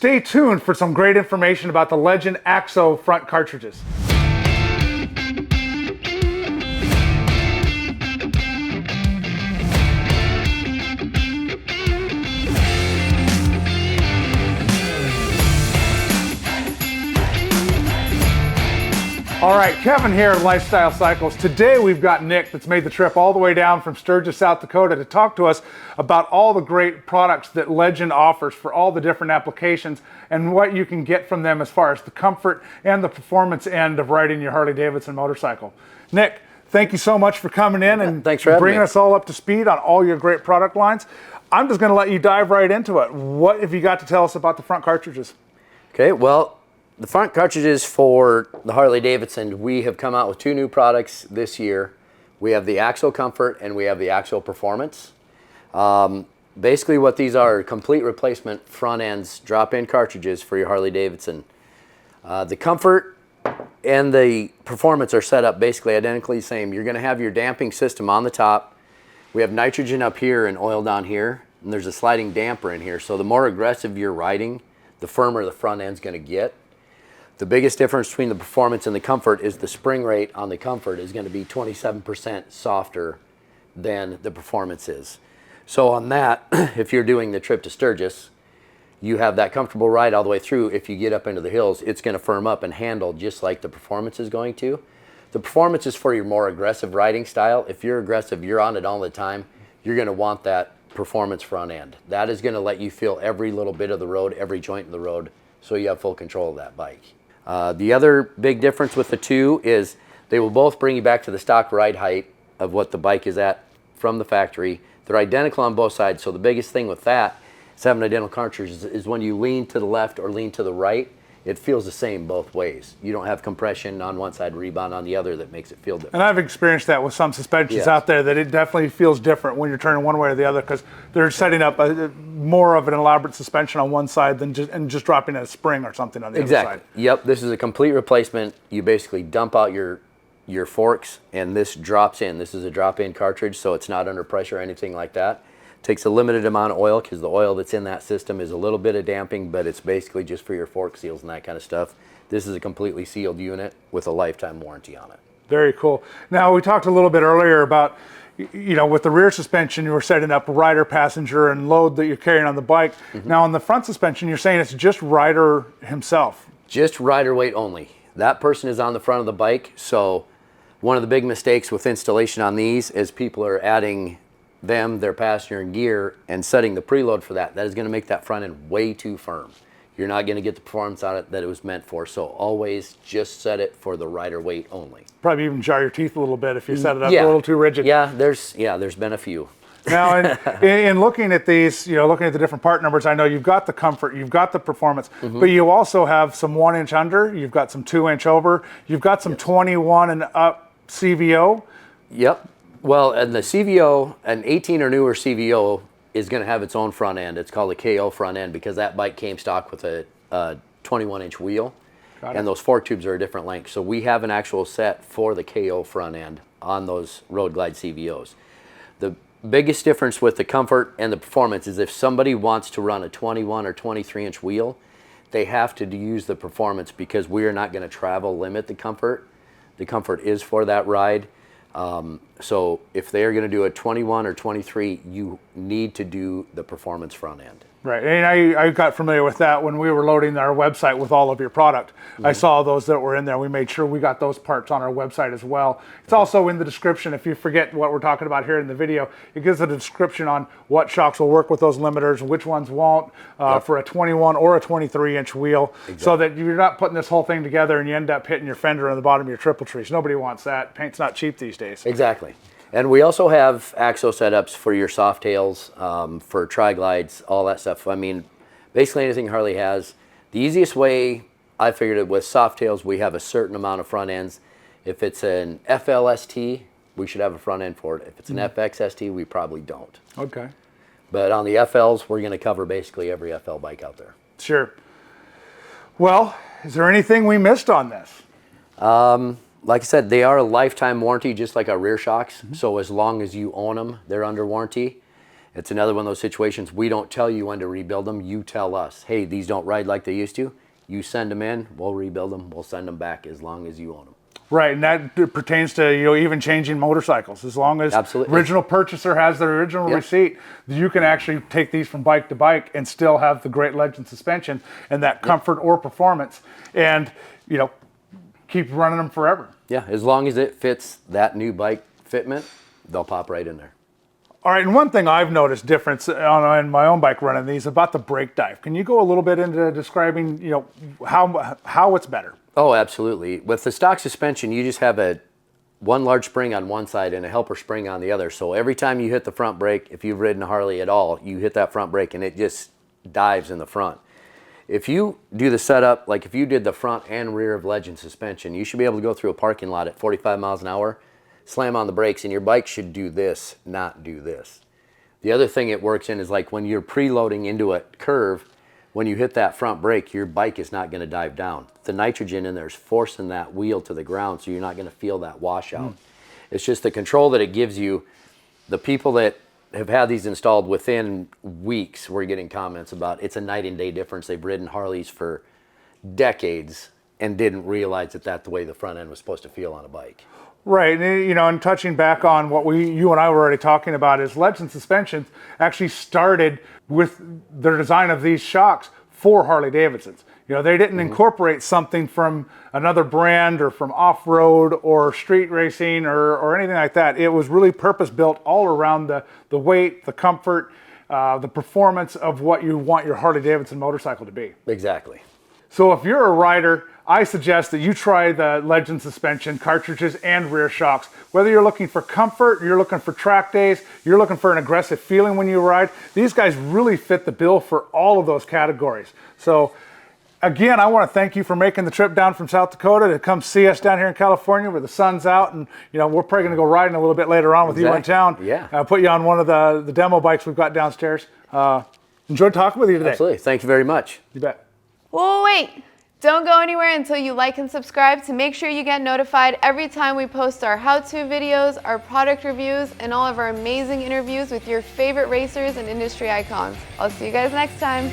Stay tuned for some great information about the Legend AXEO front cartridges. All right, Kevin here at Lifestyle Cycles. Today we've got Nick that's made the trip all the way down from Sturgis, South Dakota to talk to us about all the great products that Legend offers for all the different applications and what you can get from them as far as the comfort and the performance end of riding your Harley Davidson motorcycle. Nick, thank you so much for coming in and thanks for bringing us all up to speed on all your great product lines. I'm just going to let you dive right into it. What have you got to tell us about the front cartridges? Okay, well, the front cartridges for the Harley Davidson, we have come out with two new products this year. We have the AXEO Comfort and we have the AXEO Performance. Basically what these are complete replacement front ends, drop-in cartridges for your Harley Davidson. The Comfort and the Performance are set up basically identically the same. You're going to have your damping system on the top. We have nitrogen up here and oil down here, and there's a sliding damper in here. So the more aggressive you're riding, the firmer the front end's going to get. The biggest difference between the Performance and the Comfort is the spring rate on the Comfort is going to be 27% softer than the Performance is. So on that, if you're doing the trip to Sturgis, you have that comfortable ride all the way through. If you get up into the hills, it's going to firm up and handle just like the Performance is going to. The Performance is for your more aggressive riding style. If you're aggressive, you're on it all the time, you're going to want that Performance front end. That is going to let you feel every little bit of the road, every joint in the road, so you have full control of that bike. The other big difference with the two is they will both bring you back to the stock ride height of what the bike is at from the factory. They're identical on both sides, so the biggest thing with that is having identical cartridges is when you lean to the left or lean to the right, it feels the same both ways. You don't have compression on one side, rebound on the other that makes it feel different. And I've experienced that with some suspensions out there, that it definitely feels different when you're turning one way or the other because they're setting up more of an elaborate suspension on one side than just dropping a spring or something on the other side. Yep, this is a complete replacement. You basically dump out your forks and this drops in. This is a drop-in cartridge, so it's not under pressure or anything like that. Takes a limited amount of oil because the oil that's in that system is a little bit of damping, but it's basically just for your fork seals and that kind of stuff. This is a completely sealed unit with a lifetime warranty on it. Very cool. Now, we talked a little bit earlier about, you know, with the rear suspension, you were setting up rider, passenger, and load that you're carrying on the bike. Now, on the front suspension, you're saying it's just rider himself. Just rider weight only. That person is on the front of the bike, so one of the big mistakes with installation on these is people are adding their passenger and gear and setting the preload for that. That is going to make that front end way too firm. You're not going to get the performance out of it that it was meant for. So always just set it for the rider weight only. Probably even jar your teeth a little bit if you set it up a little too rigid. Yeah, there's been a few. Now, in looking at these, you know, looking at the different part numbers, I know you've got the Comfort, you've got the Performance, but you also have some 1-inch under, you've got some 2-inch over, you've got some 21 and up CVO. Yep. Well, and the CVO, an 18 or newer CVO, is going to have its own front end. It's called a KO front end because that bike came stock with a 21-inch wheel, and those fork tubes are a different length. So we have an actual set for the KO front end on those Road Glide CVOs. The biggest difference with the Comfort and the Performance is if somebody wants to run a 21 or 23-inch wheel, they have to use the Performance because we are not going to travel limit the Comfort. The Comfort is for that ride. So if they're going to do a 21 or 23, you need to do the Performance front end. Right, and I got familiar with that when we were loading our website with all of your product. I saw those that were in there. We made sure we got those parts on our website as well. It's also in the description. If you forget what we're talking about here in the video, it gives a description on what shocks will work with those limiters, which ones won't, for a 21 or a 23-inch wheel, so that you're not putting this whole thing together and you end up hitting your fender on the bottom of your triple trees. Nobody wants that. Paint's not cheap these days. Exactly. And we also have AXEO setups for your soft tails, for tri-glides, all that stuff. I mean, basically anything Harley has. The easiest way, I figured it, with soft tails, we have a certain amount of front ends. If it's an FLST, we should have a front end for it. If it's an FXST, we probably don't. Okay. But on the FLs, we're going to cover basically every FL bike out there. Sure. Well, is there anything we missed on this? Like I said, they are a lifetime warranty, just like our rear shocks. So as long as you own them, they're under warranty. It's another one of those situations, we don't tell you when to rebuild them, you tell us, hey, these don't ride like they used to. You send them in, we'll rebuild them, we'll send them back as long as you own them. Right, and that pertains to even changing motorcycles. As long as Absolutely. original purchaser has their original receipt, you can actually take these from bike to bike and still have the great Legend suspension and that comfort or performance, and keep running them forever. Yeah, as long as it fits that new bike fitment, they'll pop right in there. All right, and one thing I've noticed difference on my own bike running these about the brake dive. Can you go a little bit into describing how it's better? Oh, absolutely. With the stock suspension, you just have one large spring on one side and a helper spring on the other. So every time you hit the front brake, if you've ridden a Harley at all, you hit that front brake and it just dives in the front. If you do the setup, like if you did the front and rear of Legend suspension, you should be able to go through a parking lot at 45 miles an hour, slam on the brakes, and your bike should do this, not do this. The other thing it works in is like when you're preloading into a curve, when you hit that front brake, your bike is not going to dive down. The nitrogen in there is forcing that wheel to the ground, so you're not going to feel that washout. It's just the control that it gives you. The people that have had these installed within weeks, we're getting comments about it's a night and day difference. They've ridden Harleys for decades and didn't realize that that's the way the front end was supposed to feel on a bike. Right, and touching back on what you and I were already talking about is Legend Suspensions actually started with their design of these shocks for Harley Davidsons. They didn't incorporate something from another brand or from off-road or street racing or anything like that. It was really purpose-built all around the weight, the comfort, the performance of what you want your Harley Davidson motorcycle to be. Exactly. So if you're a rider, I suggest that you try the Legend suspension, cartridges, and rear shocks. Whether you're looking for comfort, you're looking for track days, you're looking for an aggressive feeling when you ride, these guys really fit the bill for all of those categories. So again, I want to thank you for making the trip down from South Dakota to come see us down here in California where the sun's out, and we're probably going to go riding a little bit later on with you in town. Yeah. I'll put you on one of the demo bikes we've got downstairs. Enjoyed talking with you today. Absolutely. Thank you very much. You bet. Well, wait. Don't go anywhere until you like and subscribe to make sure you get notified every time we post our how-to videos, our product reviews, and all of our amazing interviews with your favorite racers and industry icons. I'll see you guys next time.